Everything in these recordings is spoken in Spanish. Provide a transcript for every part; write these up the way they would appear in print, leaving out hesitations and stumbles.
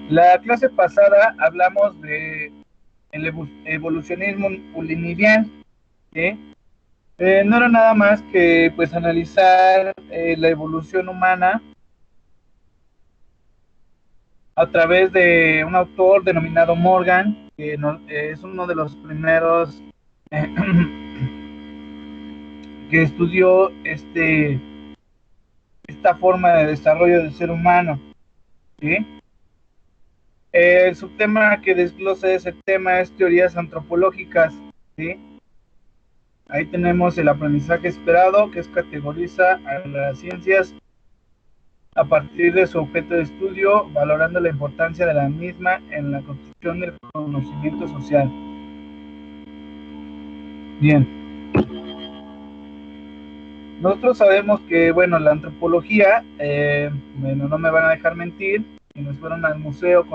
La clase pasada hablamos de el evolucionismo unilineal, ¿sí? No era nada más que pues analizar la evolución humana a través de un autor denominado Morgan, que es uno de los primeros eh, que estudió esta forma de desarrollo del ser humano, ¿sí? El subtema que desglosa ese tema es teorías antropológicas, ¿sí? Ahí tenemos el aprendizaje esperado, que es categoriza a las ciencias a partir de su objeto de estudio, valorando la importancia de la misma en la construcción del conocimiento social. Bien, nosotros sabemos que, bueno, la antropología, bueno, no me van a dejar mentir, si nos fueron al museo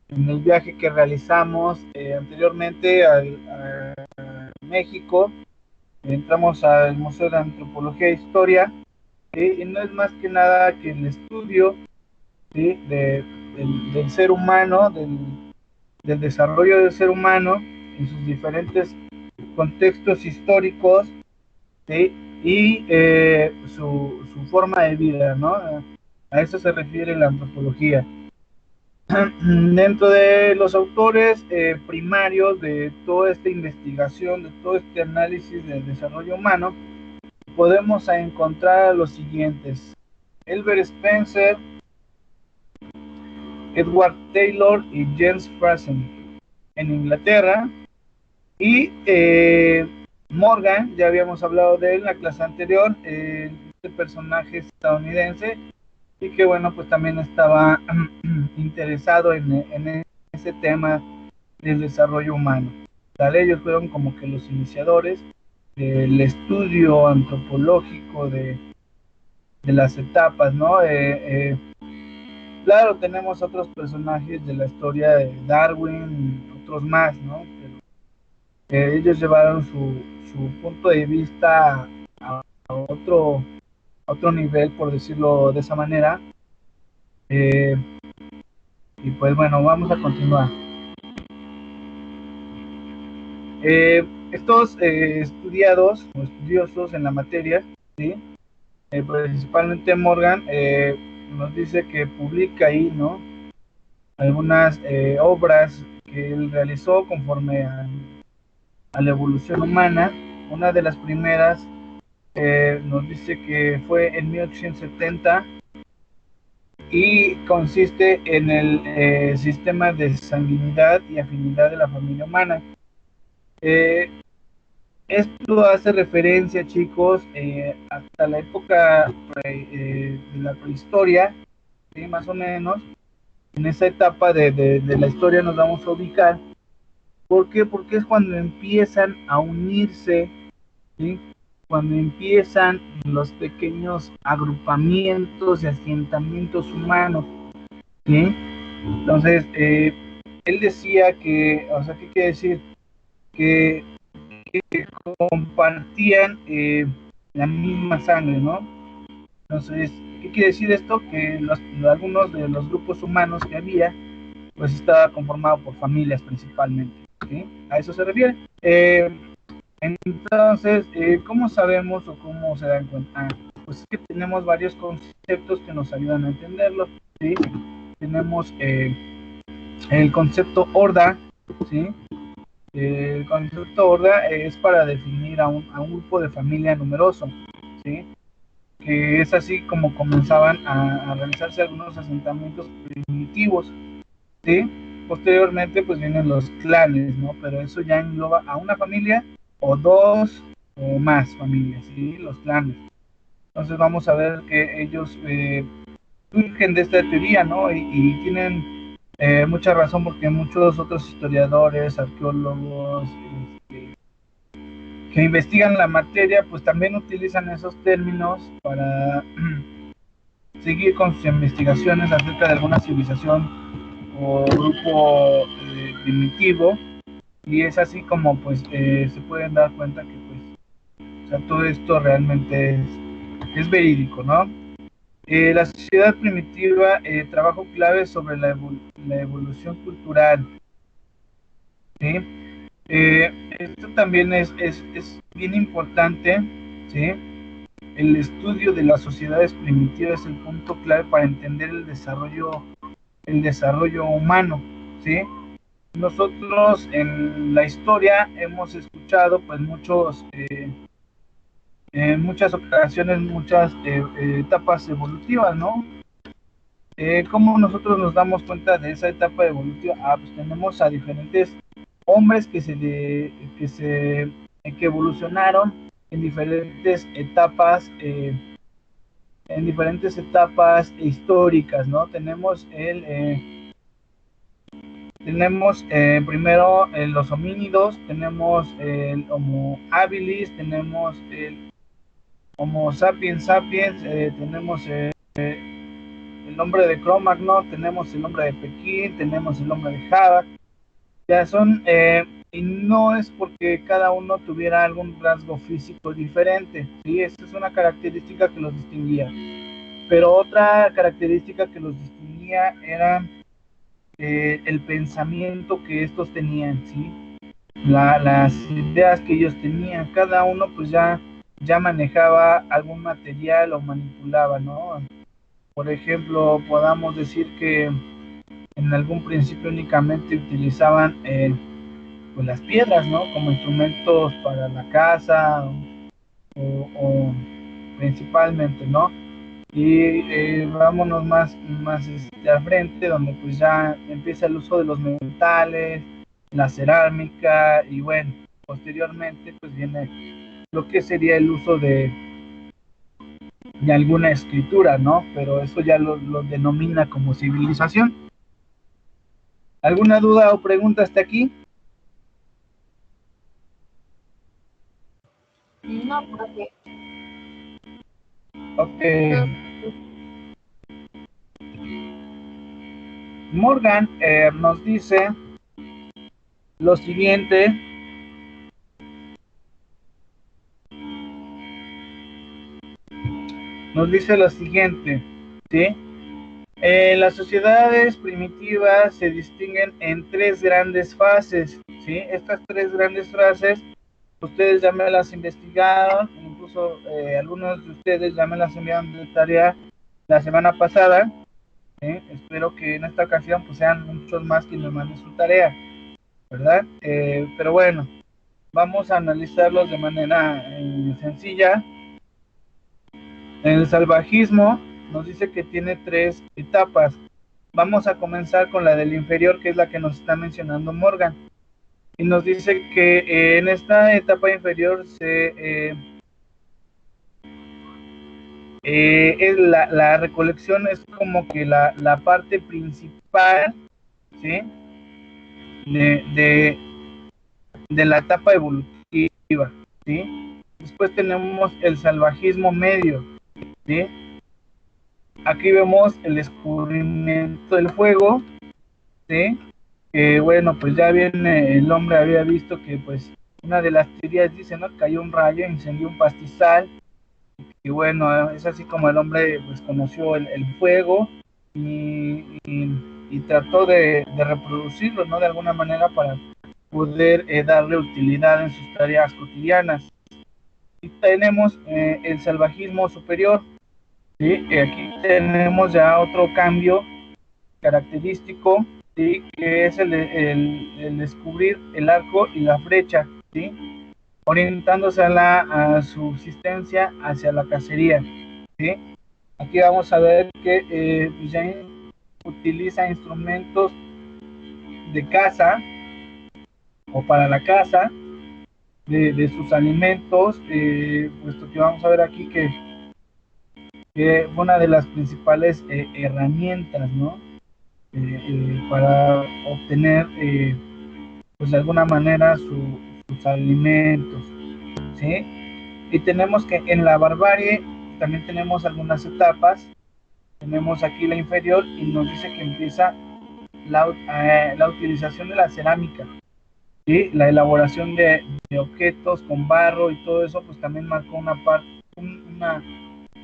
en el viaje que realizamos anteriormente a México, entramos al Museo de Antropología e Historia, ¿sí? Y no es más que nada que el estudio, ¿sí? Del ser humano, del desarrollo del ser humano en sus diferentes contextos históricos, ¿sí? Y su forma de vida, ¿no? A eso se refiere la antropología. Dentro de los autores primarios de toda esta investigación, de todo este análisis del desarrollo humano, podemos encontrar los siguientes: Elbert Spencer, Edward Taylor y James Frazen en Inglaterra, y Morgan, ya habíamos hablado de él en la clase anterior, este personaje estadounidense, y que bueno, pues también estaba interesado en ese tema del desarrollo humano. ¿Vale? Ellos fueron como que los iniciadores del estudio antropológico de las etapas, ¿no? Claro, tenemos otros personajes de la historia de Darwin, otros más, ¿no? Pero ellos llevaron su punto de vista otro, a otro nivel, por decirlo de esa manera. Eh, y pues bueno, vamos a continuar. Estos estudiados o estudiosos en la materia, ¿sí? Principalmente Morgan, nos dice que publica ahí, ¿no? Algunas obras que él realizó conforme a la evolución humana. Una de las primeras nos dice que fue en 1870 y consiste en el sistema de sanguinidad y afinidad de la familia humana. Eh, Esto hace referencia, chicos, hasta la época de la prehistoria, ¿sí? Más o menos. En esa etapa de la historia nos vamos a ubicar. ¿Por qué? Porque es cuando empiezan a unirse, ¿sí? Cuando empiezan los pequeños agrupamientos y asentamientos humanos, ¿sí? Entonces, él decía que, o sea, ¿qué quiere decir? Que compartían la misma sangre, ¿no? Entonces, ¿qué quiere decir esto? Que algunos de los grupos humanos que había, pues estaba conformado por familias principalmente, ¿sí? A eso se refiere. Entonces, ¿cómo sabemos o cómo se dan cuenta? Pues es que tenemos varios conceptos que nos ayudan a entenderlo, ¿sí? Tenemos el concepto horda, ¿sí? El concepto horda es para definir a un grupo de familia numeroso, ¿sí? Que es así como comenzaban a realizarse algunos asentamientos primitivos, ¿sí? Posteriormente pues vienen los clanes, ¿no? Pero eso ya engloba a una familia o dos o más familias, ¿sí? Los clanes. Entonces vamos a ver que ellos surgen de esta teoría, ¿no? Y tienen mucha razón porque muchos otros historiadores, arqueólogos, este, que investigan la materia, pues también utilizan esos términos para seguir con sus investigaciones acerca de alguna civilización o grupo primitivo, y es así como pues se pueden dar cuenta que pues, o sea, todo esto realmente es verídico, ¿no? La sociedad primitiva trabajo clave sobre la evolución cultural, ¿sí? Esto también es bien importante, ¿sí? El estudio de las sociedades primitivas es el punto clave para entender el desarrollo humano, ¿sí? Nosotros en la historia hemos escuchado pues en muchas ocasiones, muchas etapas evolutivas, ¿no? ¿Cómo nosotros nos damos cuenta de esa etapa evolutiva? Pues tenemos a diferentes hombres que evolucionaron en diferentes etapas históricas, ¿no? Tenemos primero los homínidos, tenemos el Homo habilis, tenemos el Homo sapiens sapiens, tenemos el hombre de Cro-Magnon, tenemos el hombre de Pekín, tenemos el hombre de Java. Ya son, y no es porque cada uno tuviera algún rasgo físico diferente, ¿sí? Esa es una característica que los distinguía. Pero otra característica que los distinguía era el pensamiento que estos tenían, ¿sí? Las ideas que ellos tenían, cada uno pues ya manejaba algún material o manipulaba, ¿no? Por ejemplo, podamos decir que en algún principio únicamente utilizaban pues las piedras, ¿no? Como instrumentos para la casa o principalmente, ¿no? Y vámonos más al frente, donde pues ya empieza el uso de los metales, la cerámica y bueno, posteriormente pues viene lo que sería el uso de alguna escritura, ¿no? Pero eso ya lo denomina como civilización. ¿Alguna duda o pregunta hasta aquí? No, profe. Ok. No. Morgan nos dice lo siguiente. Nos dice lo siguiente, ¿sí? Las sociedades primitivas se distinguen en tres grandes fases, ¿sí? Estas tres grandes fases, ustedes ya me las investigaron, incluso algunos de ustedes ya me las enviaron de tarea la semana pasada, ¿sí? Espero que en esta ocasión pues sean muchos más que me manden su tarea, ¿verdad? Pero bueno, vamos a analizarlos de manera sencilla. El salvajismo nos dice que tiene tres etapas. Vamos a comenzar con la del inferior, que es la que nos está mencionando Morgan. Y nos dice que en esta etapa inferior es la recolección es como que la parte principal, ¿sí? de, de, de la etapa evolutiva, ¿sí? Después tenemos el salvajismo medio, ¿sí? Aquí vemos el descubrimiento del fuego, ¿sí? Que bueno, pues ya bien el hombre había visto que pues una de las teorías dice, ¿no? Cayó un rayo, incendió un pastizal, y bueno, es así como el hombre pues conoció el fuego y trató de reproducirlo, ¿no? De alguna manera para poder darle utilidad en sus tareas cotidianas. Y tenemos el salvajismo superior, ¿sí? Y aquí tenemos ya otro cambio característico, ¿sí? Que es el descubrir el arco y la flecha, ¿sí? Orientándose a la subsistencia hacia la cacería, ¿sí? Aquí vamos a ver que ya utiliza instrumentos de caza o para la caza de sus alimentos, puesto que vamos a ver aquí que fue una de las principales herramientas, ¿no? Para obtener, pues de alguna manera, sus alimentos, ¿sí? Y tenemos que en la barbarie también tenemos algunas etapas. Tenemos aquí la inferior y nos dice que empieza la utilización de la cerámica, ¿sí? La elaboración de objetos con barro y todo eso, pues también marcó una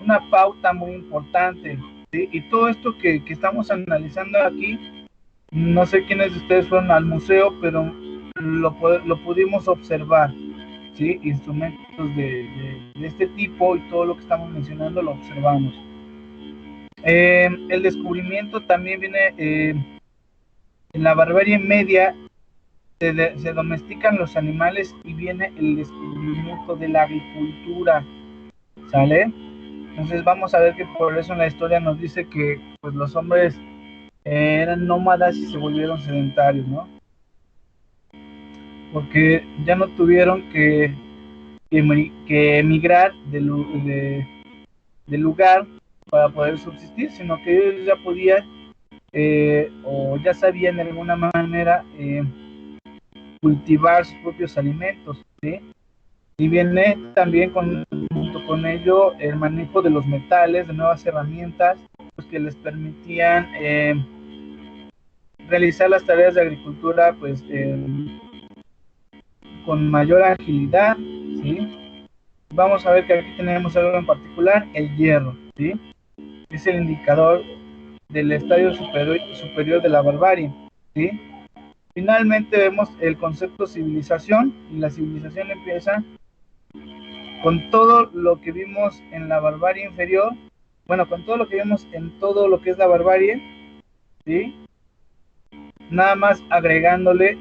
una pauta muy importante, ¿sí? Y todo esto que estamos analizando aquí, no sé quiénes de ustedes fueron al museo, pero lo pudimos observar, ¿sí? Instrumentos de este tipo y todo lo que estamos mencionando lo observamos. El descubrimiento también viene en la barbarie media, se domestican los animales y viene el descubrimiento de la agricultura, ¿sale? Entonces vamos a ver que por eso en la historia nos dice que pues los hombres eran nómadas y se volvieron sedentarios, ¿no? Porque ya no tuvieron que emigrar del lugar para poder subsistir, sino que ellos ya podían o ya sabían de alguna manera cultivar sus propios alimentos, ¿sí? Y viene también junto con ello el manejo de los metales, de nuevas herramientas pues, que les permitían realizar las tareas de agricultura pues con mayor agilidad, ¿sí? Vamos a ver que aquí tenemos algo en particular, el hierro, ¿sí? Es el indicador del estadio superior de la barbarie, ¿sí? Finalmente vemos el concepto civilización, y la civilización empieza con todo lo que vimos en la barbarie inferior, bueno, con todo lo que vimos en todo lo que es la barbarie, ¿sí? Nada más agregándole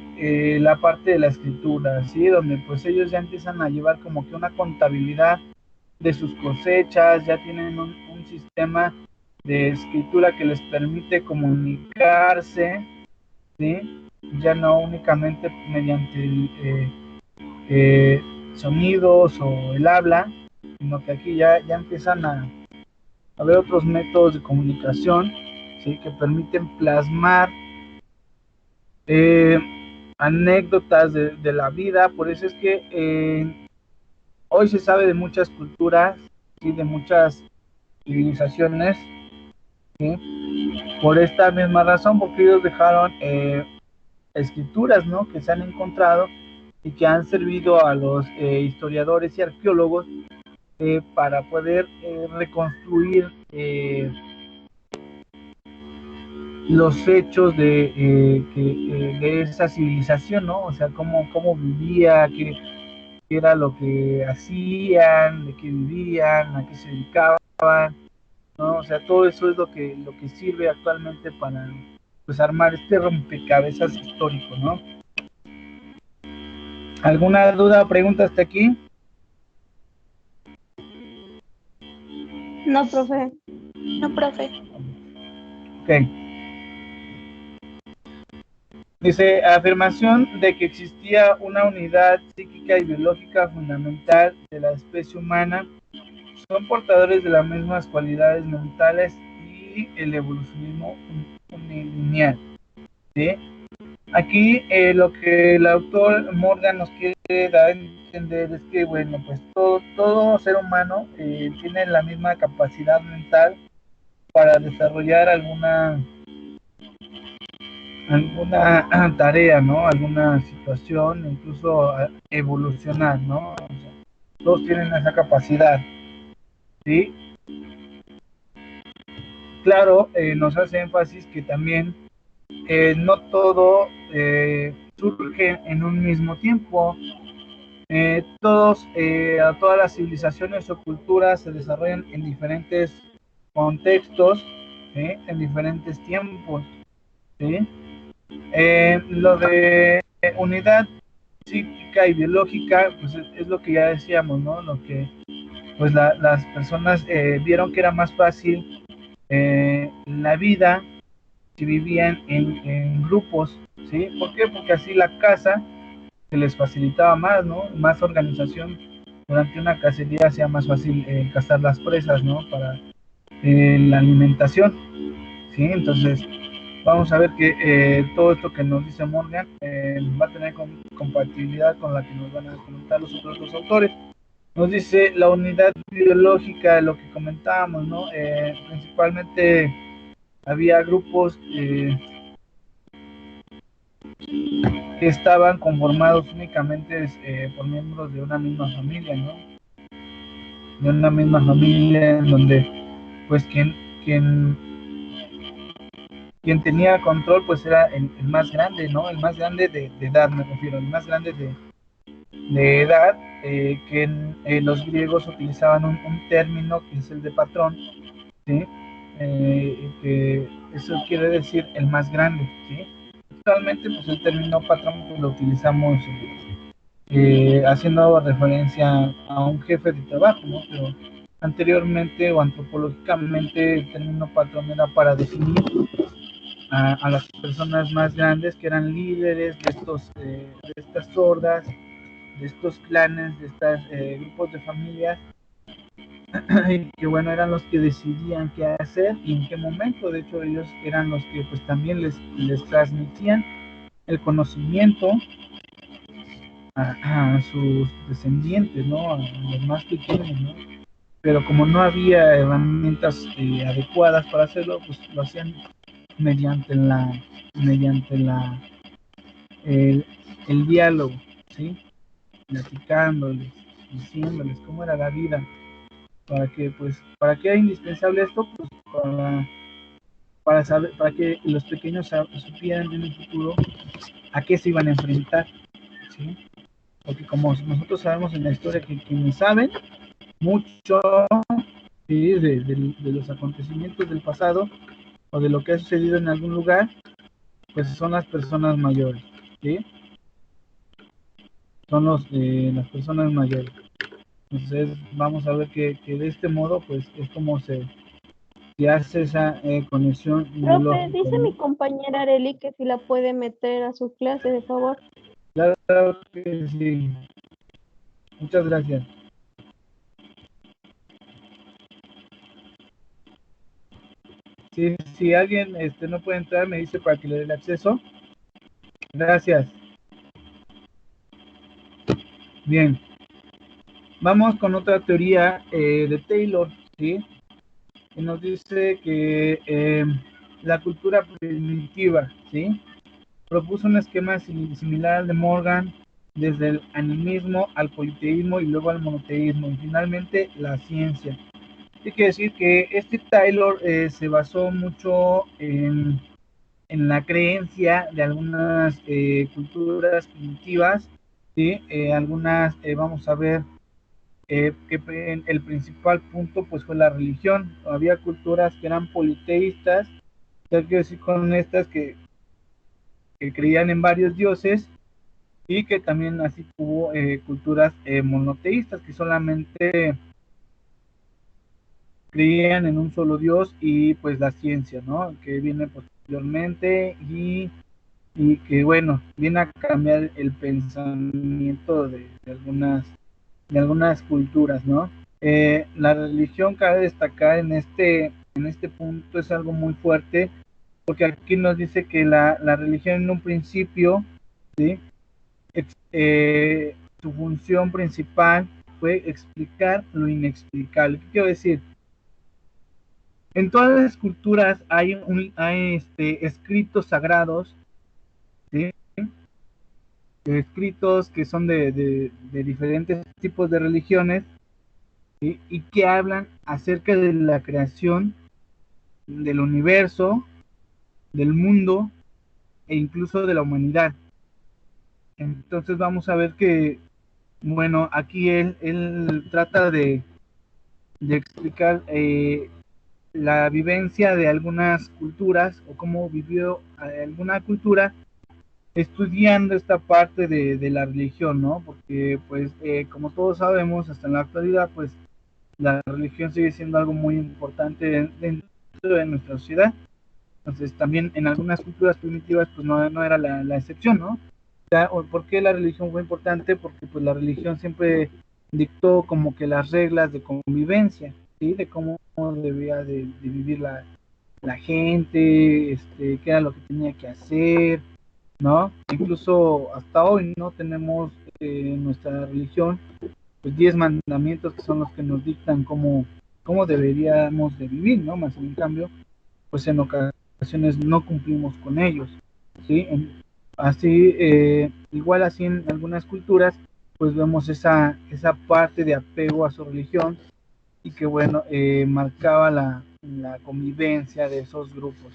la parte de la escritura, ¿sí? Donde pues ellos ya empiezan a llevar como que una contabilidad de sus cosechas, ya tienen un sistema de escritura que les permite comunicarse, ¿sí? Ya no únicamente mediante sonidos o el habla, sino que aquí ya empiezan a haber otros métodos de comunicación, ¿sí? Que permiten plasmar eh, anécdotas de la vida. Por eso es que hoy se sabe de muchas culturas, ¿sí? De muchas civilizaciones, ¿sí? Por esta misma razón, porque ellos dejaron escrituras, ¿no? Que se han encontrado y que han servido a los historiadores y arqueólogos para poder reconstruir los hechos de esa civilización, ¿no? O sea, cómo vivía, qué era lo que hacían, de qué vivían, a qué se dedicaban, ¿no? O sea, todo eso es lo que sirve actualmente para pues armar este rompecabezas histórico, ¿no? ¿Alguna duda o pregunta hasta aquí? No, profe. No, profe. Ok. Dice, afirmación de que existía una unidad psíquica y biológica fundamental de la especie humana, son portadores de las mismas cualidades mentales y el evolucionismo unilineal, ¿sí? Aquí lo que el autor Morgan nos quiere dar a entender es que, bueno, pues todo ser humano tiene la misma capacidad mental para desarrollar alguna tarea, ¿no? Alguna situación, incluso evolucionar, ¿no? O sea, todos tienen esa capacidad, ¿sí? Claro, nos hace énfasis que también no todo surge en un mismo tiempo. Todas las civilizaciones o culturas se desarrollan en diferentes contextos, ¿sí? En diferentes tiempos, ¿sí? Lo de unidad psíquica y biológica, pues es lo que ya decíamos, ¿no? Lo que pues las personas vieron que era más fácil la vida si vivían en grupos, ¿sí? ¿Por qué? Porque así la caza se les facilitaba más, ¿no? Más organización. Durante una cacería sea más fácil cazar las presas, ¿no? Para la alimentación, ¿sí? Entonces, vamos a ver que todo esto que nos dice Morgan va a tener compatibilidad con la que nos van a comentar los otros dos autores. Nos dice la unidad biológica, lo que comentábamos, ¿no? Principalmente había grupos que estaban conformados únicamente por miembros de una misma familia, ¿no? de una misma familia, en donde pues quien, quien tenía control pues era el más grande, ¿no? El más grande de edad, me refiero, el más grande de edad, los griegos utilizaban un término que es el de patrón, ¿sí? Que eso quiere decir el más grande, ¿sí? Actualmente pues el término patrón pues, lo utilizamos haciendo referencia a un jefe de trabajo, ¿no? Pero anteriormente o antropológicamente el término patrón era para definir a las personas más grandes que eran líderes de estas hordas, de estos clanes, de estos grupos de familias, y que bueno, eran los que decidían qué hacer y en qué momento. De hecho, ellos eran los que pues también les transmitían el conocimiento a sus descendientes, ¿no? A los más pequeños, ¿no? Pero como no había herramientas adecuadas para hacerlo, pues lo hacían mediante la el, el diálogo, ¿sí? Platicándoles, diciéndoles cómo era la vida, para qué era indispensable esto, pues para saber, para que los pequeños supieran en el futuro a qué se iban a enfrentar, ¿sí? Porque como nosotros sabemos en la historia que quienes saben mucho, ¿sí? de los acontecimientos del pasado o de lo que ha sucedido en algún lugar, pues son las personas mayores, ¿sí? Son las personas mayores. Entonces vamos a ver que de este modo pues es como se hace esa conexión Profe, biológica, dice mi ¿no? compañera Areli que si la puede meter a su clase, de favor. Claro que sí. Muchas gracias. Si alguien no puede entrar, me dice para que le dé el acceso. Gracias. Bien. Vamos con otra teoría de Taylor, ¿sí? Que nos dice que la cultura primitiva, ¿sí? Propuso un esquema similar al de Morgan, desde el animismo al politeísmo y luego al monoteísmo, y finalmente la ciencia. Hay que decir que Taylor se basó mucho en la creencia de algunas culturas primitivas, ¿sí? Algunas, vamos a ver, que el principal punto pues fue la religión. Había culturas que eran politeístas, hay que decir con estas que creían en varios dioses, y que también así hubo culturas monoteístas que solamente creían en un solo dios y pues la ciencia, ¿no? Que viene posteriormente y que bueno, viene a cambiar el pensamiento de algunas culturas, ¿no? La religión, cabe destacar en este punto, es algo muy fuerte, porque aquí nos dice que la religión en un principio, ¿sí? Su función principal fue explicar lo inexplicable. ¿Qué quiero decir? En todas las culturas hay escritos sagrados, ¿sí? Escritos que son de diferentes tipos de religiones, ¿sí? Y que hablan acerca de la creación del universo, del mundo e incluso de la humanidad. Entonces vamos a ver que, bueno, aquí él trata de explicar la vivencia de algunas culturas o cómo vivió alguna cultura estudiando esta parte de la religión, ¿no? Porque, pues, como todos sabemos, hasta en la actualidad, pues, la religión sigue siendo algo muy importante dentro de nuestra sociedad. Entonces, también en algunas culturas primitivas, pues, no era la excepción, ¿no? O sea, ¿por qué la religión fue importante? Porque, pues, la religión siempre dictó como que las reglas de convivencia, ¿sí? De cómo debía de vivir la gente, qué era lo que tenía que hacer, ¿no? Incluso hasta hoy no tenemos en nuestra religión pues 10 mandamientos que son los que nos dictan cómo deberíamos de vivir, ¿no? Más en cambio, pues en ocasiones no cumplimos con ellos, ¿sí? Así, igual así en algunas culturas, pues vemos esa parte de apego a su religión, y que bueno, marcaba la convivencia de esos grupos.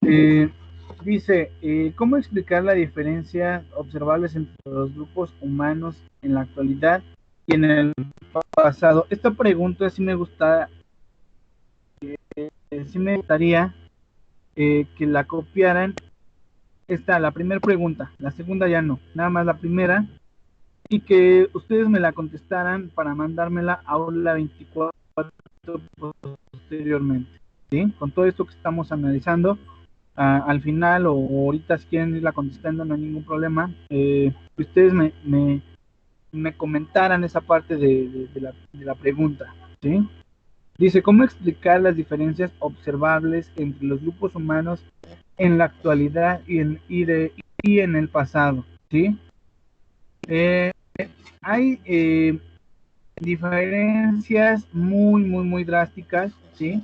Eh, Dice, ¿cómo explicar la diferencia observables entre los grupos humanos en la actualidad y en el pasado? Esta pregunta sí me gustaría que la copiaran. Esta, la primera pregunta, la segunda ya no, nada más la primera, y que ustedes me la contestaran para mandármela a Aula 24 posteriormente, ¿sí? Con todo esto que estamos analizando, al final o ahorita si quieren irla contestando no hay ningún problema, que ustedes me comentaran esa parte de la pregunta, ¿sí? Dice, ¿cómo explicar las diferencias observables entre los grupos humanos en la actualidad y en el pasado? ¿Sí? Eh, Hay diferencias muy drásticas, ¿sí?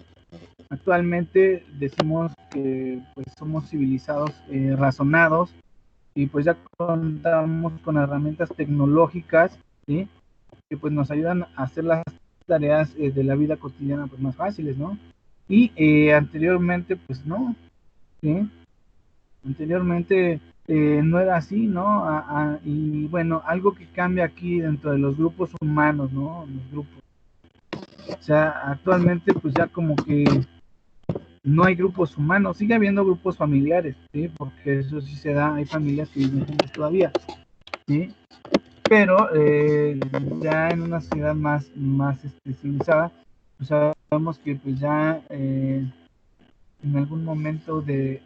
Actualmente decimos que pues, somos civilizados, razonados, y pues ya contamos con herramientas tecnológicas, ¿sí? Que pues nos ayudan a hacer las tareas de la vida cotidiana pues más fáciles, ¿no? Y anteriormente pues no, ¿sí? Anteriormente no era así, ¿no? Y bueno, algo que cambia aquí dentro de los grupos humanos, ¿no? Los grupos. O sea, actualmente pues ya como que no hay grupos humanos, sigue habiendo grupos familiares, ¿sí? Porque eso sí se da, hay familias que viven juntos todavía, ¿sí? Pero ya en una sociedad más civilizada, pues sabemos que pues ya en algún momento de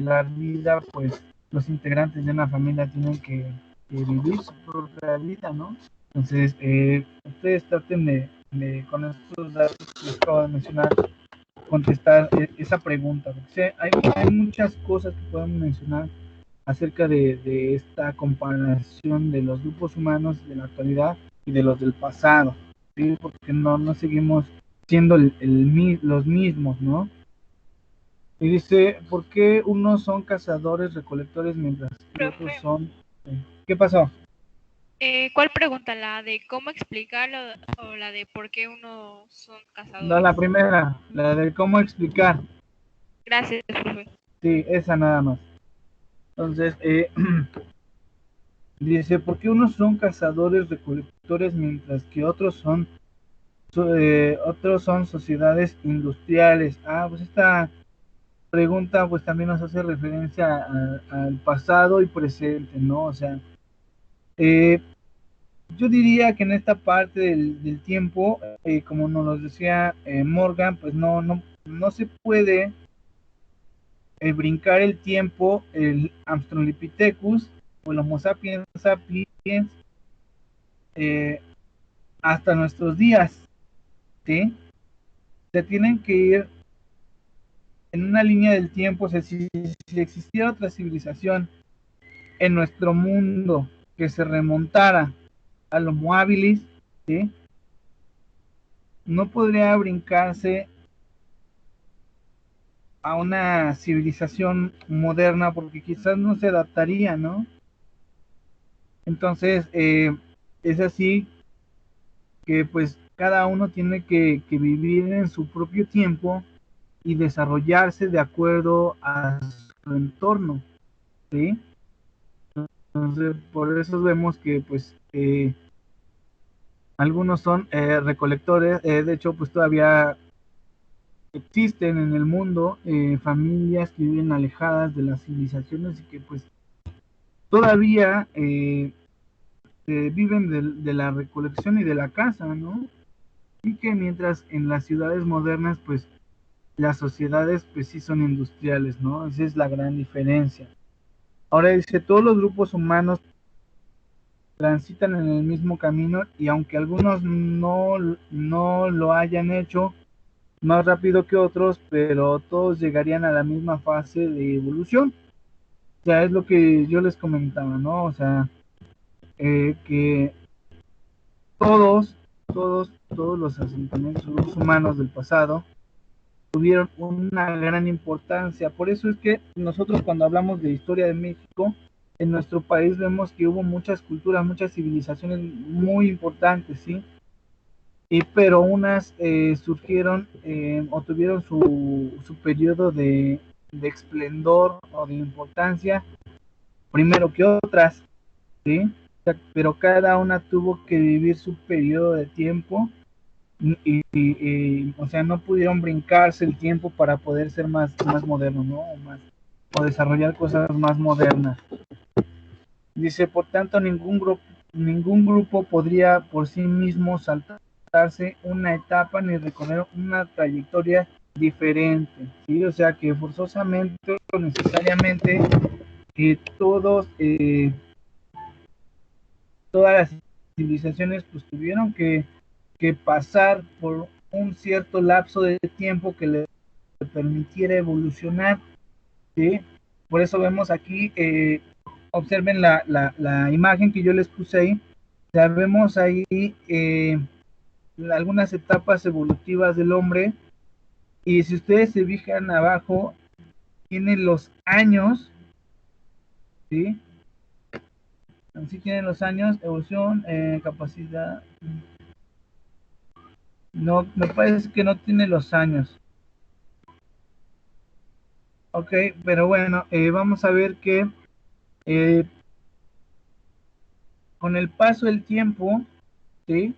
la vida, pues los integrantes de una familia tienen que vivir su propia vida, ¿no? Entonces, ustedes traten con estos datos que les acabo de mencionar, contestar esa pregunta, porque hay muchas cosas que podemos mencionar acerca de esta comparación de los grupos humanos de la actualidad y de los del pasado, ¿sí? Porque no seguimos siendo los mismos, ¿no? Y dice, ¿por qué unos son cazadores, recolectores, mientras que otros Profe, son... ¿Qué pasó? ¿cuál pregunta? ¿La de cómo explicarlo o la de por qué unos son No, cazadores? la primera, la de cómo explicar. Gracias, profe. Sí, esa nada más. Entonces, dice, ¿por qué unos son cazadores, recolectores, mientras que otros son sociedades industriales? Ah, pues esta pregunta pues también nos hace referencia al pasado y presente, ¿no? O sea, eh, yo diría que en esta parte del tiempo, como nos lo decía Morgan, pues no se puede brincar el tiempo, el Australopithecus o el Homo sapiens sapiens eh, hasta nuestros días, ¿sí? Se tienen que ir en una línea del tiempo, o sea, si existiera otra civilización en nuestro mundo que se remontara al Homo habilis, ¿sí? No podría brincarse a una civilización moderna porque quizás no se adaptaría, ¿no? Entonces, es así que pues cada uno tiene que vivir en su propio tiempo y desarrollarse de acuerdo a su entorno, ¿sí? Entonces, por eso vemos que pues algunos son recolectores, de hecho pues todavía existen en el mundo familias que viven alejadas de las civilizaciones y que pues todavía viven de la recolección y de la caza, ¿no? Y que mientras en las ciudades modernas pues las sociedades pues sí son industriales, ¿no? Esa es la gran diferencia. Ahora dice, todos los grupos humanos transitan en el mismo camino y aunque algunos no lo hayan hecho más rápido que otros, pero todos llegarían a la misma fase de evolución. O sea, es lo que yo les comentaba, ¿no? O sea, que todos los asentamientos humanos del pasado tuvieron una gran importancia. Por eso es que nosotros cuando hablamos de historia de México, en nuestro país vemos que hubo muchas culturas, muchas civilizaciones muy importantes, ¿sí? Pero unas surgieron o tuvieron su periodo de esplendor o de importancia primero que otras, ¿sí? Pero cada una tuvo que vivir su periodo de tiempo o sea, no pudieron brincarse el tiempo para poder ser más modernos, ¿no? O desarrollar cosas más modernas. Dice, por tanto, ningún grupo podría por sí mismo saltarse una etapa ni recorrer una trayectoria diferente, ¿sí? O sea, que forzosamente o necesariamente todos, todas las civilizaciones pues tuvieron que pasar por un cierto lapso de tiempo que le permitiera evolucionar, ¿sí? Por eso vemos aquí, observen la imagen que yo les puse ahí, ya vemos ahí algunas etapas evolutivas del hombre, y si ustedes se fijan abajo, tienen los años, ¿sí? Así tienen los años, evolución, capacidad, no, me parece que no tiene los años. Ok, pero bueno, vamos a ver que eh, con el paso del tiempo, ¿sí?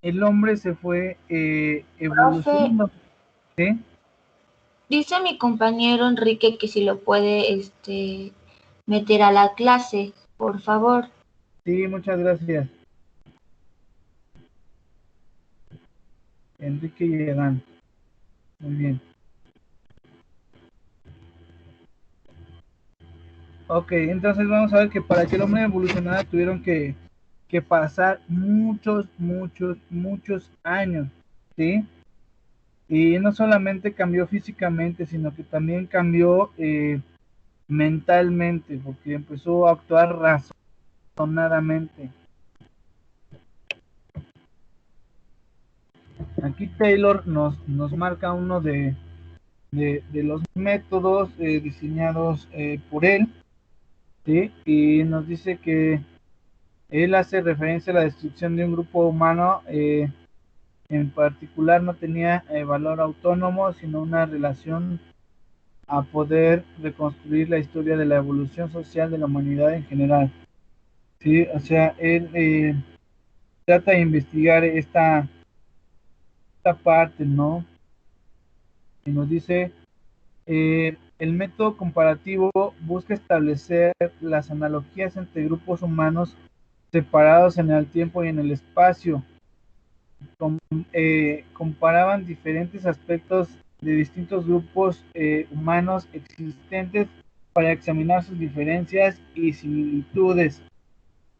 El hombre se fue Profe, evolucionando, ¿sí? dice mi compañero Enrique que si lo puede meter a la clase, por favor. Sí, muchas gracias. Enrique Llegan. Muy bien. Ok, entonces vamos a ver que para que el hombre evolucionara tuvieron que pasar muchos años, ¿sí? Y no solamente cambió físicamente, sino que también cambió mentalmente, porque empezó a actuar razonadamente. Aquí Taylor nos marca uno de los métodos diseñados por él, ¿sí? Y nos dice que él hace referencia a la destrucción de un grupo humano, en particular no tenía valor autónomo, sino una relación a poder reconstruir la historia de la evolución social de la humanidad en general, ¿sí? O sea, él trata de investigar esta parte, ¿no? Y nos dice, el método comparativo busca establecer las analogías entre grupos humanos separados en el tiempo y en el espacio. Comparaban diferentes aspectos de distintos grupos humanos existentes para examinar sus diferencias y similitudes,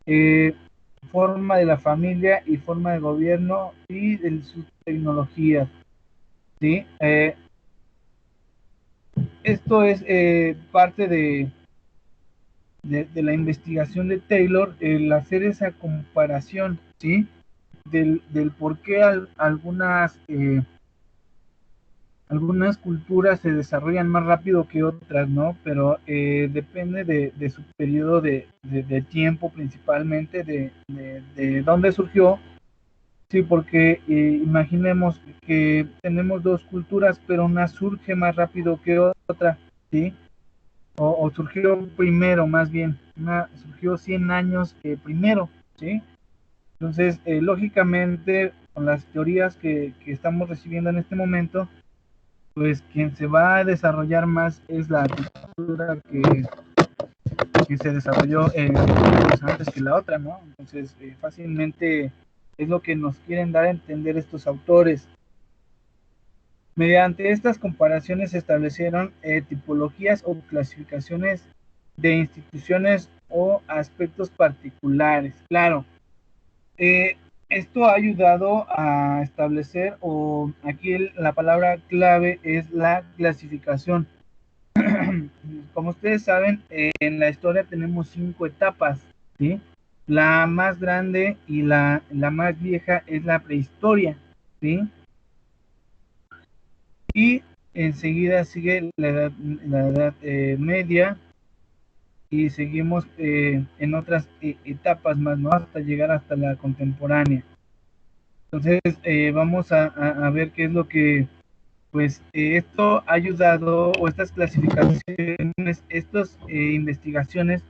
eh, forma de la familia y forma de gobierno y de sus tecnologías, ¿sí? Esto es parte de la investigación de Taylor, el hacer esa comparación, ¿sí? Del por qué algunas culturas se desarrollan más rápido que otras, ¿no? Pero depende de su periodo de tiempo principalmente, de dónde surgió. Sí, porque imaginemos que tenemos dos culturas, pero una surge más rápido que otra, ¿sí? O surgió primero, más bien, una surgió 100 años primero, ¿sí? Entonces, lógicamente, con las teorías que estamos recibiendo en este momento, pues quien se va a desarrollar más es la cultura que se desarrolló antes que la otra, ¿no? Entonces, fácilmente es lo que nos quieren dar a entender estos autores. Mediante estas comparaciones se establecieron tipologías o clasificaciones de instituciones o aspectos particulares. Claro, eh, esto ha ayudado a establecer, o aquí la palabra clave es la clasificación. Como ustedes saben, en la historia tenemos 5 etapas, ¿sí? La más grande y la más vieja es la prehistoria, ¿sí? Y enseguida sigue la edad media, y seguimos en otras etapas más, ¿no? Hasta llegar hasta la contemporánea. Entonces, vamos a ver qué es lo que, pues, esto ha ayudado, o estas clasificaciones, estas investigaciones,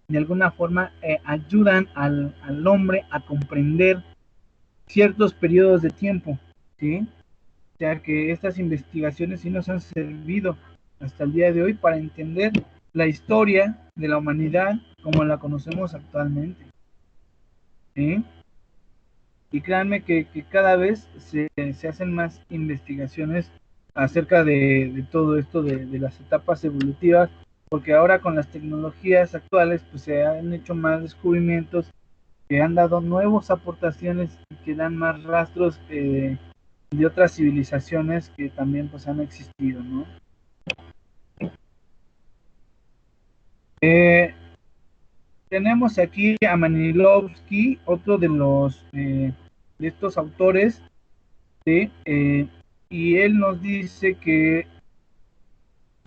de alguna forma ayudan al hombre a comprender ciertos periodos de tiempo, ¿sí? O sea que estas investigaciones sí nos han servido hasta el día de hoy para entender la historia de la humanidad como la conocemos actualmente, ¿sí? Y créanme que cada vez se hacen más investigaciones acerca de todo esto de las etapas evolutivas, porque ahora con las tecnologías actuales pues se han hecho más descubrimientos que han dado nuevas aportaciones y que dan más rastros de otras civilizaciones que también pues han existido, ¿no? Eh, Tenemos aquí a Manilovsky, otro de los de estos autores, ¿sí? Y él nos dice que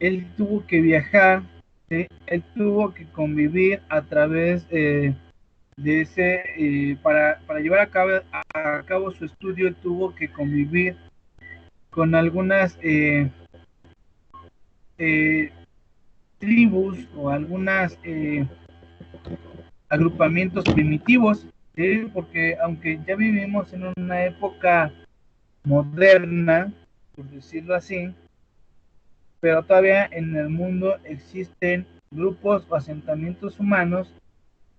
él tuvo que viajar, ¿sí? Él tuvo que convivir a través de ese, para llevar a cabo su estudio, él tuvo que convivir con algunas eh, tribus o algunas agrupamientos primitivos, ¿sí? Porque aunque ya vivimos en una época moderna, por decirlo así, pero todavía en el mundo existen grupos o asentamientos humanos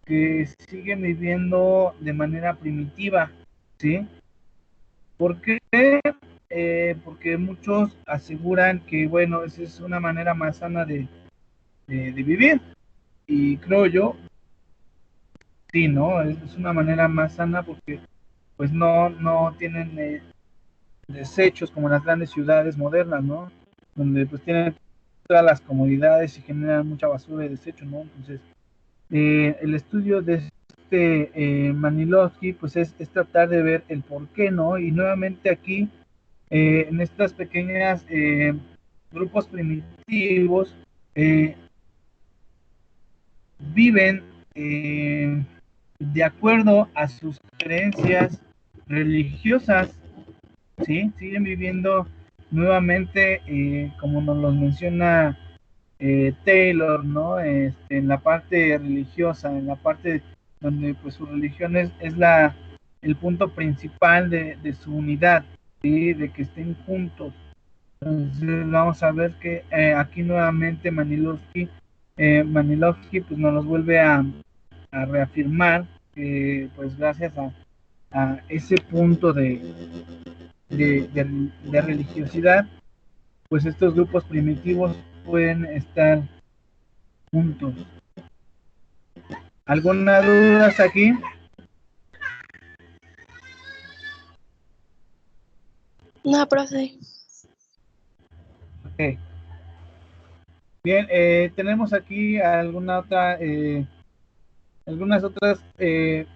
que siguen viviendo de manera primitiva, ¿sí? ¿Por qué? Porque muchos aseguran que, bueno, esa es una manera más sana de vivir, y creo yo, sí, ¿no? Es una manera más sana porque pues no tienen desechos como en las grandes ciudades modernas, ¿no? Donde pues tienen todas las comodidades y generan mucha basura y desecho, ¿no? Entonces, el estudio de Manilovsky pues es tratar de ver el por qué, ¿no? Y nuevamente aquí, en estas pequeñas grupos primitivos, eh, viven de acuerdo a sus creencias religiosas, ¿sí? Siguen viviendo nuevamente, como nos los menciona Taylor, ¿no? En la parte religiosa, en la parte donde pues su religión es el punto principal de su unidad, ¿sí? De que estén juntos. Entonces vamos a ver que aquí nuevamente Manilovsky pues nos los vuelve a reafirmar que pues gracias a ese punto de religiosidad, pues estos grupos primitivos pueden estar juntos. ¿Alguna duda hasta aquí? No, profe. Okay. Bien, tenemos aquí algunas otras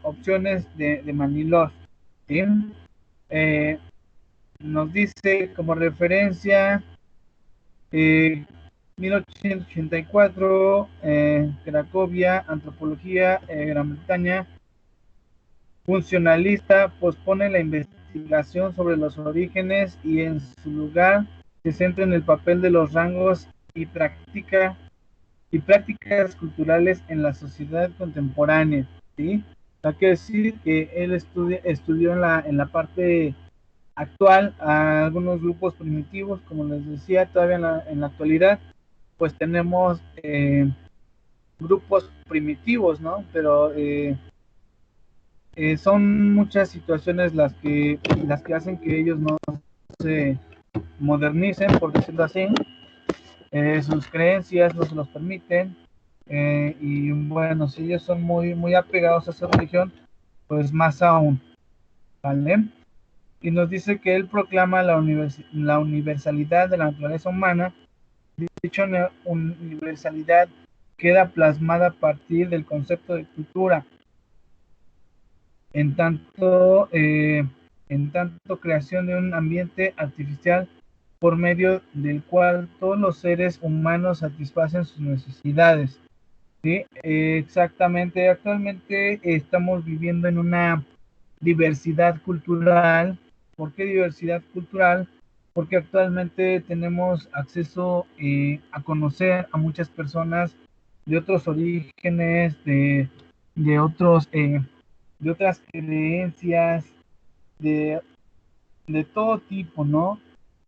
opciones de Manilovsky, ¿sí? Nos dice como referencia 1884, Cracovia, Antropología, Gran Bretaña, funcionalista, pospone la investigación sobre los orígenes y en su lugar se centra en el papel de los rangos y prácticas culturales en la sociedad contemporánea, ¿sí? Hay que decir que él estudió en la parte actual a algunos grupos primitivos, como les decía, todavía en la actualidad, pues tenemos grupos primitivos, ¿no? Pero son muchas situaciones las que hacen que ellos no se modernicen, por decirlo así. Sus creencias no se los permiten, y bueno, si ellos son muy apegados a esa religión, pues más aún, ¿vale? Y nos dice que él proclama la universalidad de la naturaleza humana. Dicha universalidad queda plasmada a partir del concepto de cultura, en tanto creación de un ambiente artificial por medio del cual todos los seres humanos satisfacen sus necesidades. Sí, exactamente. Actualmente estamos viviendo en una diversidad cultural. ¿Por qué diversidad cultural? Porque actualmente tenemos acceso a conocer a muchas personas de otros orígenes, de otros, de otras creencias, de, de todo tipo, ¿no?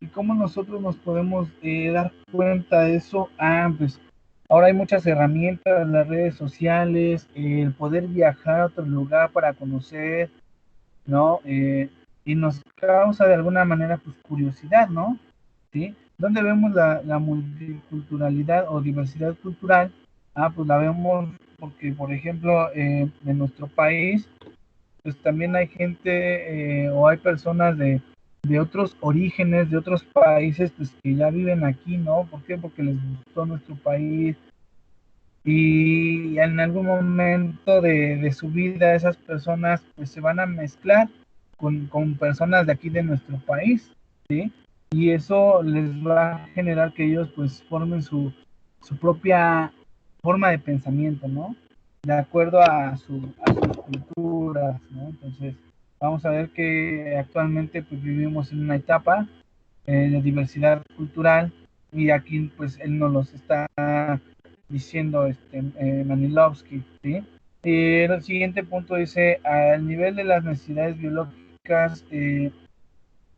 Y cómo nosotros nos podemos dar cuenta de eso. Pues ahora hay muchas herramientas, las redes sociales, el poder viajar a otro lugar para conocer, ¿no? Y nos causa de alguna manera pues curiosidad, ¿no? ¿Sí? ¿Dónde vemos la multiculturalidad o diversidad cultural? Pues la vemos porque, por ejemplo, en nuestro país, pues también hay gente o hay personas de otros orígenes, de otros países, pues que ya viven aquí, ¿no? ¿Por qué? Porque les gustó nuestro país, y en algún momento de su vida esas personas pues se van a mezclar con personas de aquí de nuestro país, ¿sí? Y eso les va a generar que ellos pues formen su propia forma de pensamiento, ¿no? De acuerdo a sus culturas, ¿no? Entonces, vamos a ver que actualmente pues vivimos en una etapa de diversidad cultural, y aquí pues él nos los está diciendo Manilovsky, ¿sí? El siguiente punto dice, al nivel de las necesidades biológicas,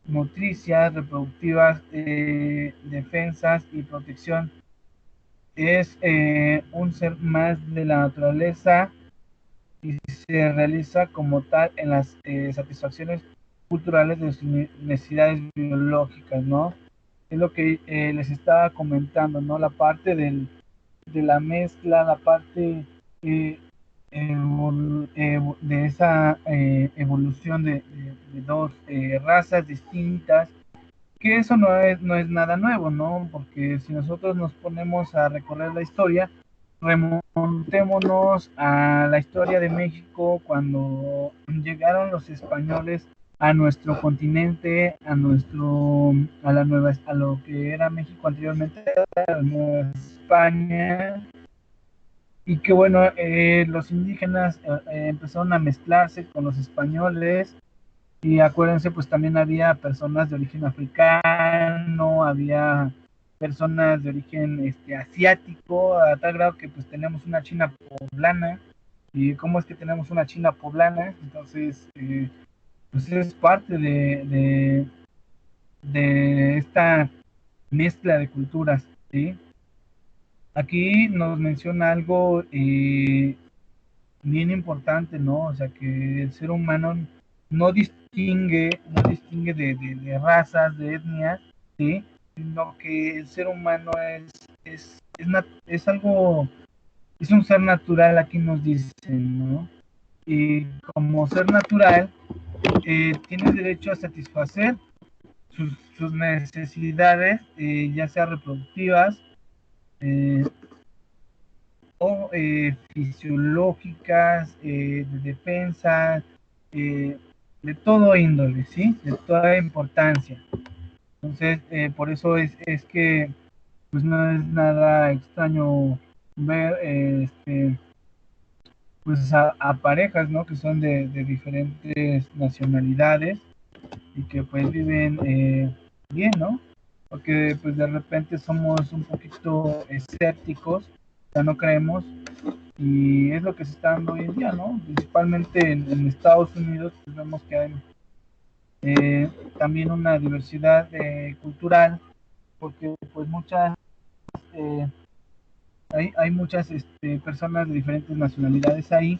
nutricias, reproductivas, defensas y protección, es un ser más de la naturaleza y se realiza como tal en las satisfacciones culturales de sus necesidades biológicas, ¿no? Es lo que les estaba comentando, ¿no? La parte de la mezcla, la parte eh, de esa evolución de dos razas distintas, que eso no es nada nuevo, ¿no? Porque si nosotros nos ponemos a recorrer la historia, remontémonos a la historia de México cuando llegaron los españoles a nuestro continente, a lo que era México anteriormente, a la Nueva España, y que bueno, los indígenas empezaron a mezclarse con los españoles, y acuérdense, pues también había personas de origen africano, había personas de origen asiático, a tal grado que pues tenemos una China poblana. ¿Y cómo es que tenemos una China poblana? Entonces, pues es parte de esta mezcla de culturas, ¿sí? Aquí nos menciona algo bien importante, ¿no? O sea, que el ser humano no distingue de razas, de etnias, ¿sí? Sino que el ser humano es algo, es un ser natural, aquí nos dicen, ¿no? Y como ser natural, tiene derecho a satisfacer sus necesidades, ya sea reproductivas, eh, o fisiológicas, de defensa, eh, de todo índole, ¿sí? De toda importancia. Entonces, por eso es que pues no es nada extraño ver pues a parejas, ¿no? Que son de diferentes nacionalidades y que pues viven bien, ¿no? Porque pues de repente somos un poquito escépticos, o sea, no creemos, y es lo que se está dando hoy en día, ¿no? Principalmente en Estados Unidos, pues vemos que hay también una diversidad cultural, porque pues eh, hay muchas personas de diferentes nacionalidades ahí,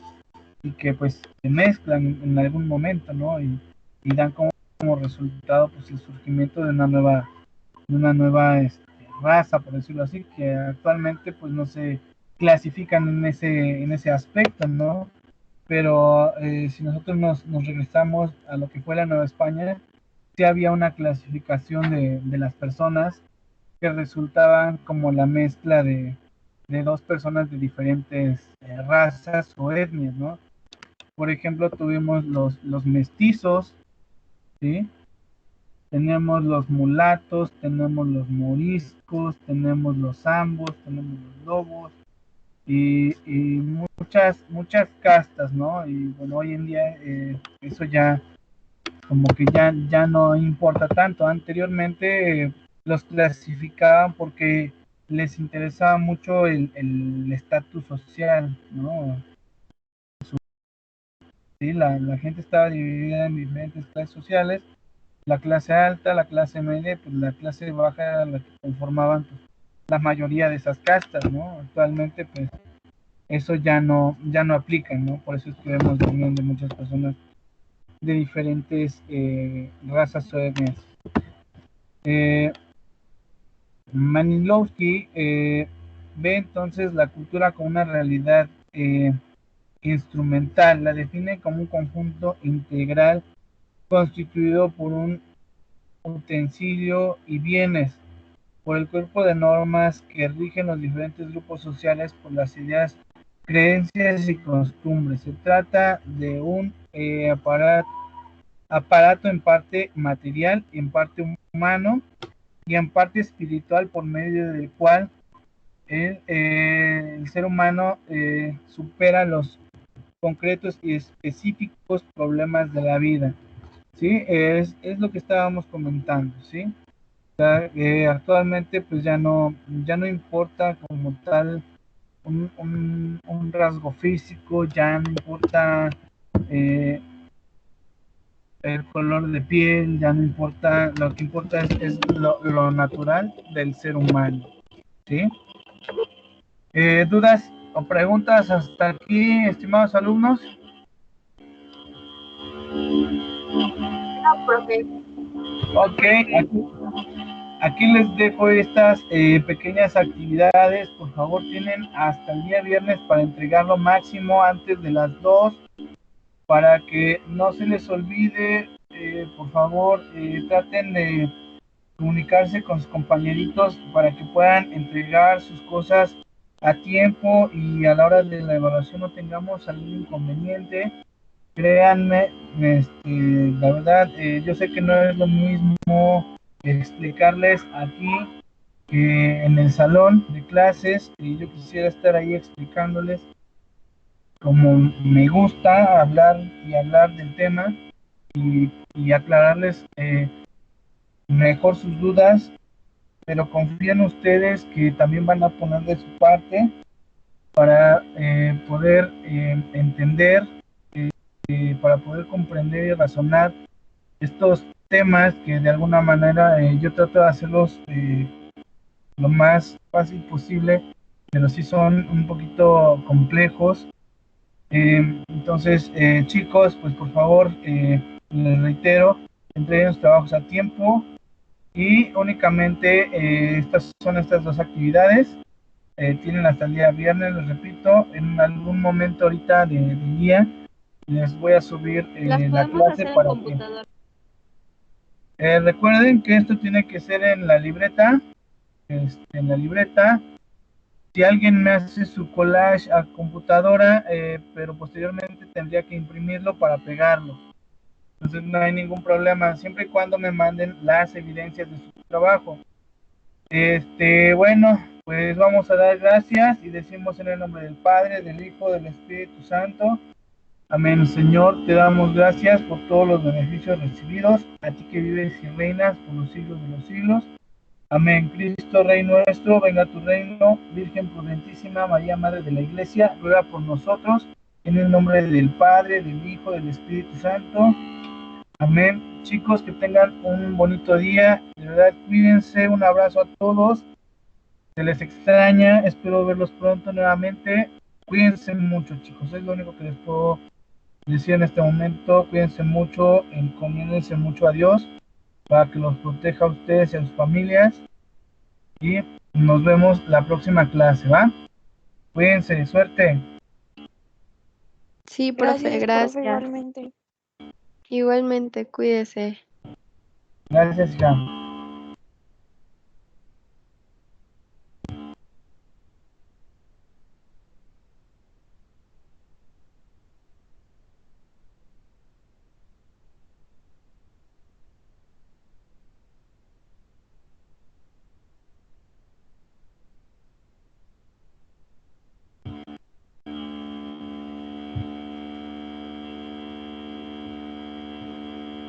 y que pues se mezclan en algún momento, ¿no? Y dan como resultado pues el surgimiento de una nueva raza, por decirlo así, que actualmente pues no se clasifican en ese aspecto, ¿no? Pero si nosotros nos regresamos a lo que fue la Nueva España, sí había una clasificación de las personas que resultaban como la mezcla de dos personas de diferentes razas o etnias, ¿no? Por ejemplo, tuvimos los mestizos, ¿sí? Tenemos los mulatos, tenemos los moriscos, tenemos los zambos, tenemos los lobos, y muchas castas, ¿no? Y bueno, hoy en día eso ya como que ya no importa tanto. Anteriormente los clasificaban porque les interesaba mucho el estatus social, ¿no? Sí, la gente estaba dividida en diferentes clases sociales, la clase alta, la clase media, pues la clase baja era la que conformaban pues, la mayoría de esas castas, ¿no? Actualmente pues eso ya no aplica, ¿no? Por eso es que vemos la unión de muchas personas de diferentes razas o etnias. Malinowski ve entonces la cultura como una realidad instrumental, la define como un conjunto integral constituido por un utensilio y bienes, por el cuerpo de normas que rigen los diferentes grupos sociales, por las ideas, creencias y costumbres. Se trata de un aparato en parte material, en parte humano y en parte espiritual, por medio del cual el ser humano supera los concretos y específicos problemas de la vida. ¿Sí? Es lo que estábamos comentando, ¿sí? O sea, actualmente pues ya no importa como tal un rasgo físico, ya no importa eh, el color de piel, ya no importa, lo que importa es lo natural del ser humano, ¿sí? ¿Dudas o preguntas hasta aquí, estimados alumnos? No, profe. Ok, aquí les dejo estas pequeñas actividades. Por favor, tienen hasta el día viernes para entregarlo máximo antes de las 2, para que no se les olvide. Por favor, traten de comunicarse con sus compañeritos para que puedan entregar sus cosas a tiempo y a la hora de la evaluación no tengamos algún inconveniente. Créanme, la verdad, yo sé que no es lo mismo explicarles aquí que en el salón de clases, y yo quisiera estar ahí explicándoles como me gusta hablar y hablar del tema y aclararles mejor sus dudas, pero confíen ustedes que también van a poner de su parte para poder entender, para poder comprender y razonar estos temas que de alguna manera yo trato de hacerlos lo más fácil posible, pero sí son un poquito complejos. Entonces, chicos, pues por favor, les reitero, entreguen los trabajos a tiempo y únicamente estas son estas dos actividades. Tienen hasta el día viernes, les repito, en algún momento ahorita del día les voy a subir Las la podemos clase hacer en para que computadora. recuerden que esto tiene que ser en la libreta, en la libreta. Si alguien me hace su collage a computadora, pero posteriormente tendría que imprimirlo para pegarlo. Entonces no hay ningún problema, siempre y cuando me manden las evidencias de su trabajo. Bueno, pues vamos a dar gracias y decimos en el nombre del Padre, del Hijo, del Espíritu Santo. Amén. Señor, te damos gracias por todos los beneficios recibidos, a ti que vives y reinas por los siglos de los siglos. Amén. Cristo, Rey nuestro, venga a tu reino. Virgen prudentísima, María, Madre de la Iglesia, ruega por nosotros, en el nombre del Padre, del Hijo, del Espíritu Santo. Amén. Chicos, que tengan un bonito día. De verdad, cuídense. Un abrazo a todos. Se les extraña. Espero verlos pronto nuevamente. Cuídense mucho, chicos. Es lo único que les puedo decir en este momento. Cuídense mucho. Encomiéndense mucho a Dios para que los proteja a ustedes y a sus familias. Y nos vemos la próxima clase, ¿va? Cuídense. Suerte. Sí, profe, Gracias, profe, gracias. igualmente. Igualmente, cuídese. Gracias, hija.